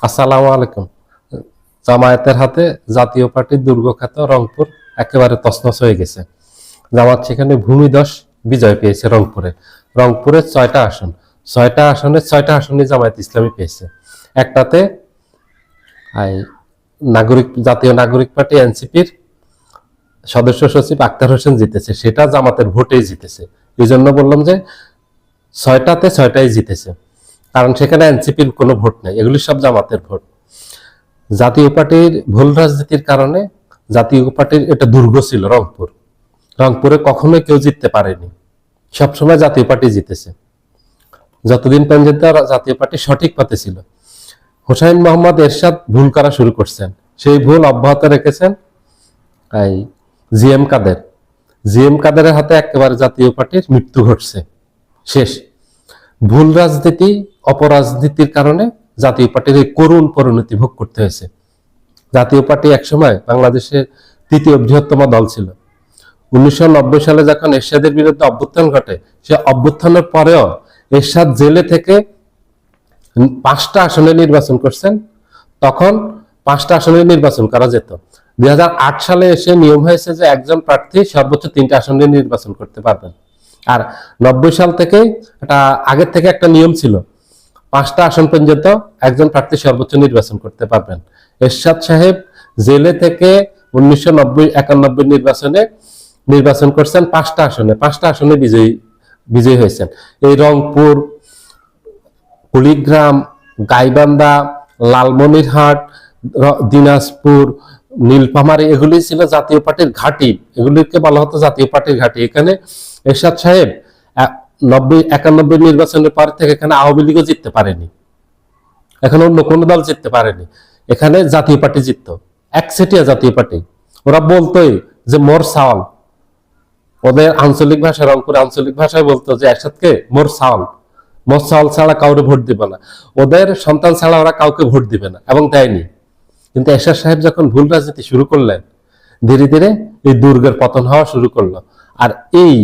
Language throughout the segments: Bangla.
আসসালামু আলাইকুম। জামায়াতের হাতে জাতীয় পার্টির দুর্গখ্যাত রংপুর একেবারে তছনছ হয়ে গেছে। জামাত সেখানে ভূমিধস বিজয় পেয়েছে রংপুরে। রংপুরের 6টা আসন, 6টা আসনে জামায়াত ইসলামী পেয়েছে। একটাতে জাতীয় নাগরিক পার্টি এনসিপির সদস্য সচিব আক্তার হোসেন জিতেছে, সেটা জামাতের ভোটেই জিতেছে। এই জন্য বললাম যে 6টাই জিতেছে, কারণ সেখানে এনসিপির কোনো ভোট নেই, এগুলি সব জামাতের ভোট। জাতীয় পার্টির ভুল রাজনীতির কারণে জাতীয় পার্টির এটা দুর্গ ছিল রংপুরে কখনোই কেউ জিততে পারেনি, সবসময় জাতীয় পার্টি জিতেছে যতদিন পর্যন্ত জাতীয় পার্টি সঠিক পথে ছিল। হোসাইন মোহাম্মদ এরশাদ ভুল করা শুরু করছেন, সেই ভুল অব্যাহত রেখেছেন এই জিএম কাদেরের হাতে একেবারে জাতীয় পার্টির মৃত্যু ঘটছে। শেষ ভুল রাজনীতি, অপরাজনীতির কারণে জাতীয় পার্টির এই করুণ পরিণতি ভোগ করতে হয়েছে। জাতীয় পার্টি একসময় বাংলাদেশের 3য় বৃহত্তম দল ছিল। 1990 সালে যখন এরশাদের বিরুদ্ধে অভ্যুত্থান ঘটে, সে অভ্যুত্থানের পরেও এরশাদ জেলে থেকে 5টা আসনে নির্বাচন করছেন। তখন 5টা আসনে নির্বাচন করা যেত। 2008 সালে এসে নিয়ম হয়েছে যে একজন প্রার্থী সর্বোচ্চ 3টা আসনে নির্বাচন করতে পারবেন। আর 90 সাল থেকে এটা আগের থেকে একটা নিয়ম ছিল, 5টা আসন পর্যন্ত একজন প্রার্থী সর্বোচ্চ নির্বাচন করতে পারবেন। এরশাদ সাহেব জেলে থেকে 1991 নির্বাচনে নির্বাচন করছেন 5টা আসনে বিজয়ী হয়েছেন। এই রংপুর, কুড়িগ্রাম, গাইবান্ধা, লালমনিরহাট, দিনাজপুর, নীলফামারী, এগুলি ছিল জাতীয় পার্টির ঘাঁটি, এগুলিকে বলা হতো জাতীয় পার্টির ঘাঁটি। এখানে এরশাদ সাহেব 91 নির্বাচনের পর থেকে এখানে আওয়ামী লীগও জিততে পারেনি, এখন অন্য কোনো দল জিততে পারেনি, এখানে জাতীয় পার্টি জিতত, একচেটিয়া জাতীয় পার্টি। ওরা বলতোই যে মোর সাওয়াল, ওদের আঞ্চলিক ভাষা, রংপুর আঞ্চলিক ভাষায় বলতো যে এরশাদকে মোর সাওয়াল ছাড়া কাউরে ভোট দিবে না, ওদের সন্তান ছাড়া ওরা কাউকে ভোট দিবে না, এবং দেয়নি। কিন্তু এরশাদ সাহেব যখন ভুল রাজনীতি শুরু করলেন, ধীরে ধীরে এই দুর্গের পতন হওয়া শুরু করলো। আর এই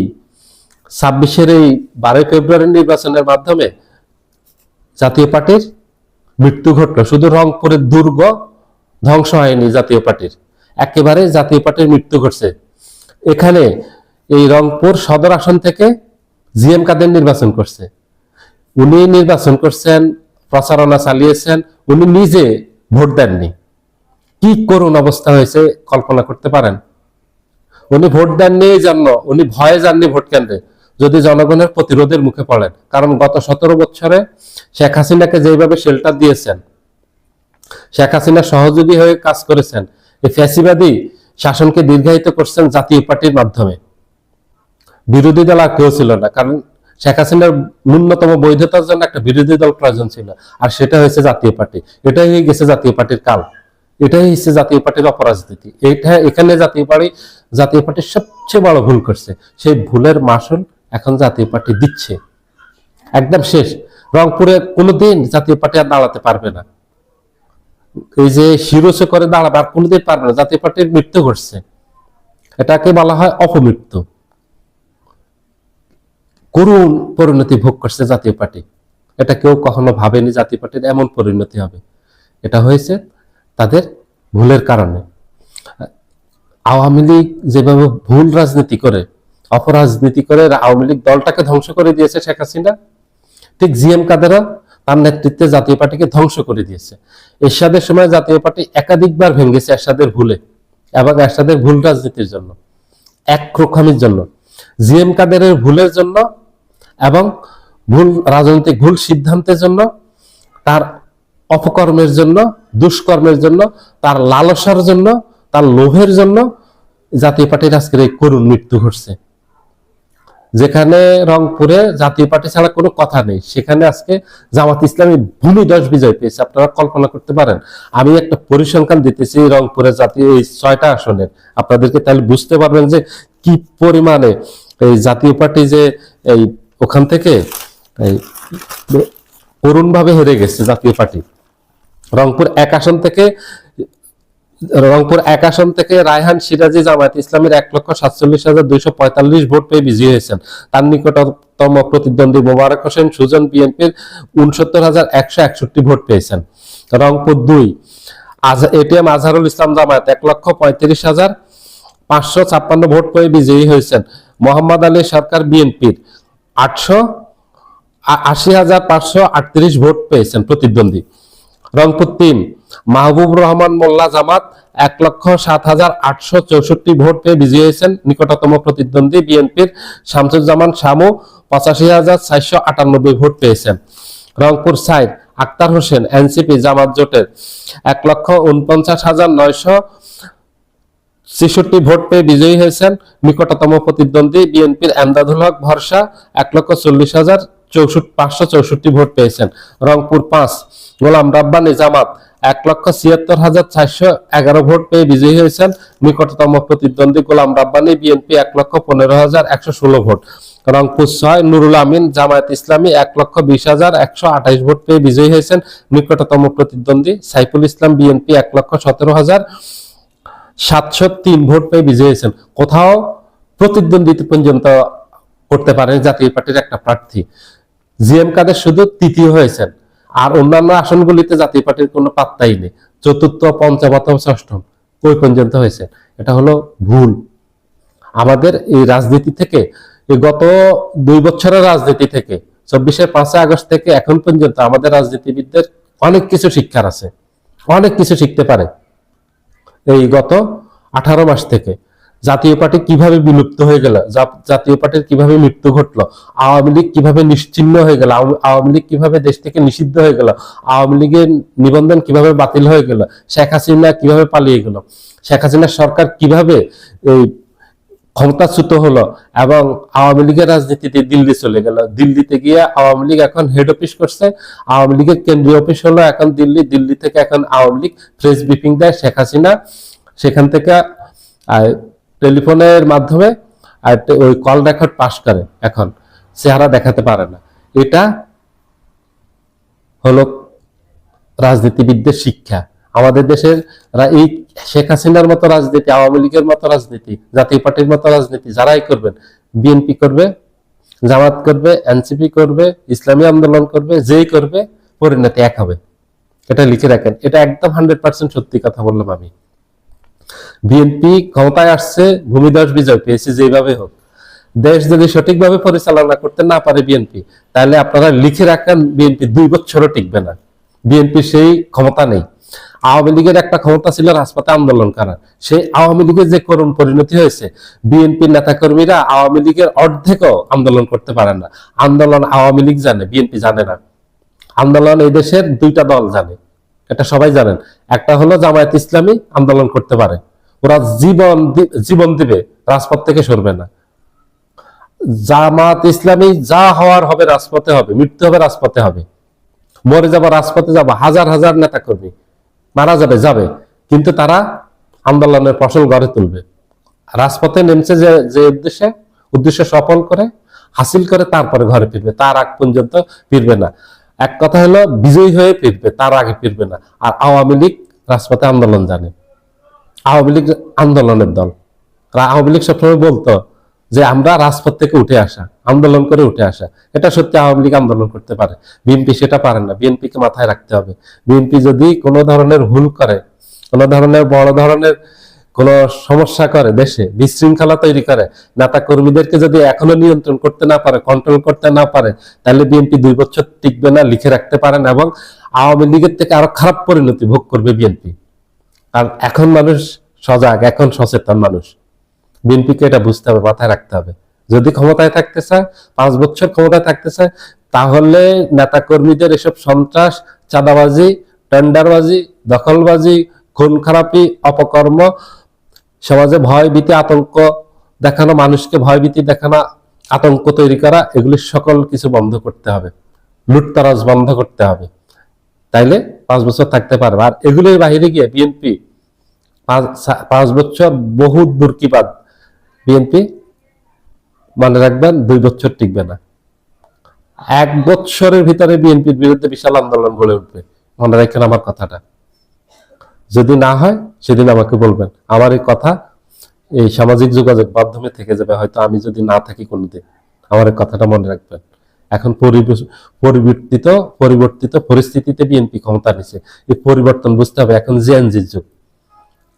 26-এর এই 12 ফেব্রুয়ারি নির্বাচনের মাধ্যমে জাতীয় পার্টির মৃত্যু ঘটলো। শুধু রংপুরের দুর্গ ধ্বংস হয়নি, জাতীয় পার্টির একেবারে জাতীয় পার্টির মৃত্যু ঘটছে। এখানে এই রংপুর সদর আসন থেকে জিএম কাদের নির্বাচন করছে, উনি নির্বাচন করছেন, প্রচারণা চালিয়েছেন, উনি নিজে ভোট দেননি। কি করুণ অবস্থা হয়েছে কল্পনা করতে পারেন? উনি ভোট দেননি এই জন্য, উনি ভয়ে যাননি ভোট কেন্দ্রে, যদি জনগণের প্রতিরোধের মুখে পড়েন। কারণ গত 17 বছরে শেখ হাসিনাকে যেভাবে শেল্টার দিয়েছেন, শেখ হাসিনা সহযোগী হয়ে কাজ করেছেন, এই ফ্যাসিবাদী শাসনকে দীর্ঘায়িত করছেন জাতীয় পার্টির মাধ্যমে। বিরোধী দল আর কেউ ছিল না, কারণ শেখ হাসিনার ন্যূনতম বৈধতার জন্য একটা বিরোধী দল প্রয়োজন ছিল, আর সেটা হয়েছে জাতীয় পার্টি। এটাই হয়ে গেছে জাতীয় পার্টির কাল, এটাই হচ্ছে জাতীয় পার্টির অপরাজনীতি। এখানে জাতীয় পার্টির সবচেয়ে বড় ভুল করছে, সেই ভুলের মাসুল এখন জাতীয় পার্টি দিচ্ছে। একদম শেষ। রংপুরে কোনোদিন জাতীয় পার্টি আর দাঁড়াতে পারবে না, এই যে শিরোচে করে দাঁড়াবে আর কোনোদিন পারবে না। জাতীয় পার্টির মৃত্যু ঘটছে, এটাকে বলা হয় অপমৃত্যু। করুণ পরিণতি ভোগ করছে জাতীয় পার্টি, এটা কেউ কখনো ভাবেনি জাতীয় পার্টির এমন পরিণতি হবে। এটা হয়েছে তাদের ভুলের কারণে। আওয়ামী লীগ যেভাবে ভুল রাজনীতি করে, অপরাজনীতি করে আওয়ামী লীগ দলটাকে ধ্বংস করে দিয়েছে শেখ হাসিনা, ঠিক জিএম কাদেরও তার নেতৃত্বে জাতীয় পার্টিকে ধ্বংস করে দিয়েছে। এরশাদের সময় জাতীয় পার্টি একাধিকবার ভেঙেছে এরশাদের ভুলে এবং এরশাদের ভুল রাজনীতির জন্য, একরকমের জন্য, জিএম কাদেরের ভুলের জন্য এবং রাজনৈতিক ভুল সিদ্ধান্তের জন্য, তার অপকর্মের জন্য, দুষ্কর্মের জন্য, তার লালসার জন্য, তার লোভের জন্য জাতীয় পার্টির আজকের এই করুণ মৃত্যু ঘটছে। যেখানে রংপুরে জাতীয় পার্টি ছাড়া কোনো কথা নেই, সেখানে আজকে জামাত ইসলামী ভূমিধস বিজয় পেয়েছে। আপনারা কল্পনা করতে পারেন? আমি একটা পরিসংখ্যান দিতেছি রংপুরে জাতীয় এই 6টা আসনের, আপনাদেরকে তাহলে বুঝতে পারবেন যে কি পরিমাণে এই জাতীয় পার্টি যে এই ওখান থেকে এই করুণ ভাবে হেরে গেছে জাতীয় পার্টি। রংপুর 1 আসন থেকে রংপুর 1 আসন থেকে রায়হান সিরাজি জামায়াত ইসলামের 1,47,245 ভোট পেয়ে বিজয়ী হয়েছেন। তার নিকটতম প্রতিদ্বন্দ্বী মোবারক হোসেন সুজন বিএনপির 69,161 ভোট পেয়েছেন। রংপুর 2 এটিএম আজহারুল ইসলাম জামায়াত 1,35,556 ভোট পেয়ে বিজয়ী হয়েছেন। মোহাম্মদ আলী সরকার বিএনপির 80,538 ভোট পেয়েছেন প্রতিদ্বন্দ্বী। রংপুর 3 মাহবুবুর রহমান মোল্লা জামাত 1,07,864 ভোট পেয়ে বিজয়ী হয়েছেন। নিকটতম প্রতিদ্বন্দ্বী বিএনপির শামসুজ্জামান শামু 85,498 ভোট পেয়েছেন। রংপুর 4 আক্তার হোসেন এনসিপি জামাত জোটের 1,49,966 ভোট পেয়ে বিজয়ী হয়েছেন। নিকটতম প্রতিদ্বন্দ্বী বিএনপির এমদাদুল হক ভরসা 1,40,564 ভোট পেয়েছেন। রংপুর 5 গোলাম রাব্বানী জামাত 1,76,411 ভোট পেয়ে বিজয়ী হয়েছেন। নিকটতম প্রতিদ্বন্দ্বী গোলাম রাব্বানী বিএনপি 1,15,116 ভোট। রংপুর 6 নুরুল আমিন জামায়াত ইসলামী 1,20,128 ভোট পেয়ে বিজয়ী হয়েছেন। নিকটতম প্রতিদ্বন্দ্বী সাইফুল ইসলাম বিএনপি 1,17,703 ভোট পেয়ে বিজয়ী হয়েছেন। কোথাও প্রতিদ্বন্দ্বিতা পর্যন্ত করতে পারেন জাতীয় পার্টির একটা প্রার্থী। জিএম কাদের শুধু তৃতীয় হয়েছেন, আর অন্যান্য আসনগুলিতে জাতীয় পার্টির কোনো পাত্তাই নেই। চতুর্থ, পঞ্চম অথবা ষষ্ঠম ওই পর্যন্ত হয়েছে। এটা হলো ভুল। আমাদের এই রাজনীতি থেকে, এই গত 2 বছরের রাজনীতি থেকে, 24-এর 5 আগস্ট থেকে এখন পর্যন্ত আমাদের রাজনীতিবিদদের অনেক কিছু শিক্ষার আছে, অনেক কিছু শিখতে পারে। এই গত 18 মাস থেকে জাতীয় পার্টি কিভাবে বিলুপ্ত হয়ে গেল, জাতীয় পার্টির কিভাবে মৃত্যু ঘটলো, আওয়ামী লীগ কিভাবে নিশ্চিহ্ন হয়ে গেল, আওয়ামী লীগ কিভাবে দেশ থেকে নিষিদ্ধ হয়ে গেল, আওয়ামী লীগের নিবন্ধন কিভাবে বাতিল হয়ে গেল, শেখ হাসিনা কিভাবে পালিয়ে গেল, শেখ হাসিনার সরকার কিভাবে এই ক্ষমতাচ্যুত হলো এবং আওয়ামী লীগের রাজনীতিতে দিল্লি চলে গেল। দিল্লিতে গিয়ে আওয়ামী লীগ এখন হেড অফিস করছে, আওয়ামী লীগের কেন্দ্রীয় অফিস হলো এখন দিল্লি, দিল্লি থেকে এখন আওয়ামী লীগ প্রেস ব্রিফিং দেয়, শেখ হাসিনা সেখান থেকে টেলিফোনের মাধ্যমে ওই কল রেকর্ড পাস করে, এখন চেহারা দেখাতে পারে না। এটা হলো রাজনীতিবিদদের শিক্ষা। আমাদের দেশের এই শেখ হাসিনার মতো রাজনীতি, আওয়ামী লীগের মতো রাজনীতি, জাতীয় পার্টির মতো রাজনীতি যারাই করবেন, বিএনপি করবে, জামাত করবে, এনসিপি করবে, ইসলামী আন্দোলন করবে, যেই করবে পরিণতি এক হবে। এটা লিখে রাখেন, এটা একদম 100% সত্যি কথা বললাম আমি। বিএনপি ক্ষমতায় আসছে ভূমিধস বিজয় পেয়েছে, যেভাবে হোক। দেশ যদি সঠিকভাবে পরিচালনা করতে না পারে বিএনপি, তাহলে আপনারা লিখে রাখেন বিএনপি 2 বছরও টিকবে না। বিএনপি সেই ক্ষমতা নেই। আওয়ামী লীগের একটা ক্ষমতা ছিল রাজপথে আন্দোলন করার, সেই আওয়ামী লীগের যে করুণ পরিণতি হয়েছে, বিএনপির নেতাকর্মীরা আওয়ামী লীগের অর্ধেকও আন্দোলন করতে পারে না। আন্দোলন আওয়ামী লীগ জানে, বিএনপি জানে না। আন্দোলন এই দেশের 2টা দল জানে, এটা সবাই জানেন। একটা হলো জামায়াত ইসলামী, আন্দোলন করতে পারে, ওরা জীবন দিবে, রাজপথ থেকে সরবে না। জামাত ইসলামী যা হওয়ার হবে রাজপথে হবে, মৃত্যু হবে রাজপথে হবে, মরে যাবো রাজপথে যাবো, হাজার হাজার নেতা কর্মী মারা যাবে যাবে, কিন্তু তারা আন্দোলনের ফসল গড়ে তুলবে। রাজপথে নেমছে যে উদ্দেশ্য সফল করে হাসিল করে তারপরে ঘরে ফিরবে, তার আগ পর্যন্ত ফিরবে না। এক কথা হলো বিজয়ী হয়ে ফিরবে, তার আগে ফিরবে না। আর আওয়ামী লীগ রাজপথে আন্দোলন জানে, আওয়ামী লীগ আন্দোলনের দল। আওয়ামী লীগ সবসময় বলতো যে আমরা রাজপথ থেকে উঠে আসা, আন্দোলন করে উঠে আসা। এটা সত্যি, আওয়ামী লীগ আন্দোলন করতে পারে, বিএনপি সেটা পারে না। বিএনপিকে মাথায় রাখতে হবে, বিএনপি যদি কোনো ধরনের ভুল করে, কোনো ধরনের বড় ধরনের কোন সমস্যা করে, দেশে বিশৃঙ্খলা তৈরি করে, নেতা কর্মীদেরকে যদি এখনো নিয়ন্ত্রণ করতে না পারে, কন্ট্রোল করতে না পারে, তাহলে বিএনপি 2 বছর টিকবে না, লিখে রাখতে পারেন। এবং আওয়ামী লীগের থেকে আরো খারাপ পরিণতি ভোগ করবে বিএনপি। আর এখন মানুষ সজাগ, এখন সচেতন মানুষ। বিএনপিকে এটা বুঝতে হবে, মাথায় রাখতে হবে। যদি ক্ষমতায় থাকতে চায়, 5 বছর ক্ষমতায় থাকতে চায়, তাহলে নেতা কর্মীদের এসব সন্ত্রাস, চাঁদাবাজি, টেন্ডারবাজি, দখলবাজি, খুন খারাপি, অপকর্ম, সমাজে ভয় ভীতি আতঙ্ক দেখানো, মানুষকে ভয় ভীতি দেখানো, আতঙ্ক তৈরি করা, এগুলি সকল কিছু বন্ধ করতে হবে, লুটতরাজ বন্ধ করতে হবে। তাইলে 5 বছর থাকতে পারবে। আর এগুলির বাহিরে গিয়ে বিএনপি 5 বছর বহুত বুরকিবাদ। বিএনপি মনে রাখবেন 2 বছর টিকবে না। 1 বছরের ভিতরে বিএনপির বিরুদ্ধে বিশাল আন্দোলন গড়ে উঠবে, মনে রাখেন আমার কথাটা। যদি না হয় সেদিন আমাকে বলবেন। আমার এই কথা এই সামাজিক যোগাযোগ মাধ্যমে থেকে যাবে, হয়তো আমি যদি না থাকি কোনোদিন। আমার এই কথাটা মনে রাখবেন। এখন পরিবর্তিত পরিবর্তিত পরিস্থিতিতে বিএনপি ক্ষমতা নিছে, এই পরিবর্তন বুঝতে হবে। এখন জেএনজির যুগ,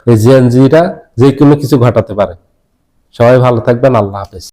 এই জেএনজিরা যে কোনো কিছু ঘটাতে পারে। সবাই ভালো থাকবেন, আল্লাহ হাফেজ।